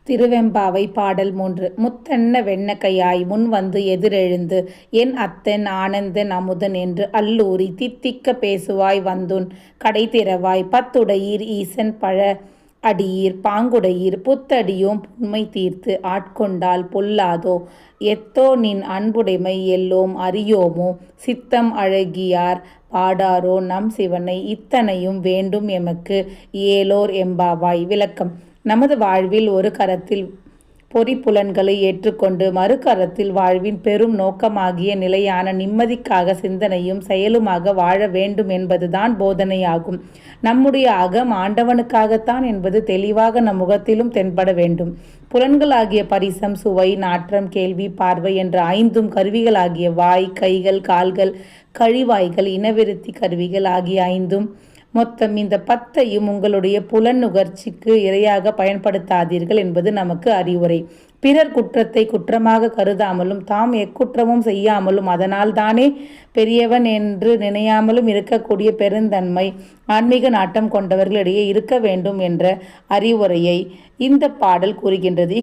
திருவெம்பாவை பாடல் 3. முத்தென்ன வெண்ணகையாய் முன்வந்து எதிரெழுந்து என் அத்தன் ஆனந்தன் அமுதன் என்று அல்லூரி தித்திக்க பேசுவாய் வந்துன் கடைதிறவாய் பத்துடையீர் ஈசன் பழ அடியீர் பாங்குடையீர் புத்தடியோம் புன்மை தீர்த்து ஆட்கொண்டால் பொல்லாதோ எத்தோ நின் அன்புடைமை எல்லோம் அறியோமோ சித்தம் அழகியார் பாடாரோ நம் சிவனை இத்தனையும் வேண்டும் எமக்கு ஏலோர் எம்பாவாய். விளக்கம். நமது வாழ்வில் ஒரு கரத்தில் பொறிப்புலன்களை ஏற்றுக்கொண்டு மறு கரத்தில் வாழ்வின் பெரும் நோக்கமாகிய நிலையான நிம்மதிக்காக சிந்தனையும் செயலுமாக வாழ வேண்டும் என்பதுதான் போதனையாகும். நம்முடைய அகம் ஆண்டவனுக்காகத்தான் என்பது தெளிவாக நம் முகத்திலும் தென்பட வேண்டும். புலன்களாகிய பரிசம், சுவை, நாற்றம், கேள்வி, பார்வை என்ற 5 கருவிகளாகிய வாய், கைகள், கால்கள், கழிவாய்கள், இனவிருத்தி கருவிகள் ஆகிய 5 மொத்தம் இந்த 10ஐயும் உங்களுடைய புலன் நுகர்ச்சிக்கு இரையாக பயன்படுத்தாதீர்கள் என்பது நமக்கு அறிவுரை. பிறர் குற்றத்தை குற்றமாக கருதாமலும் தாம் எக்குற்றமும் செய்யாமலும் அதனால் தானே பெரியவன் என்று நினையாமலும் இருக்கக்கூடிய பெருந்தன்மை ஆன்மீக நாட்டம் கொண்டவர்களிடையே இருக்க வேண்டும் என்ற அறிவுரையை இந்த பாடல் கூறுகின்றது.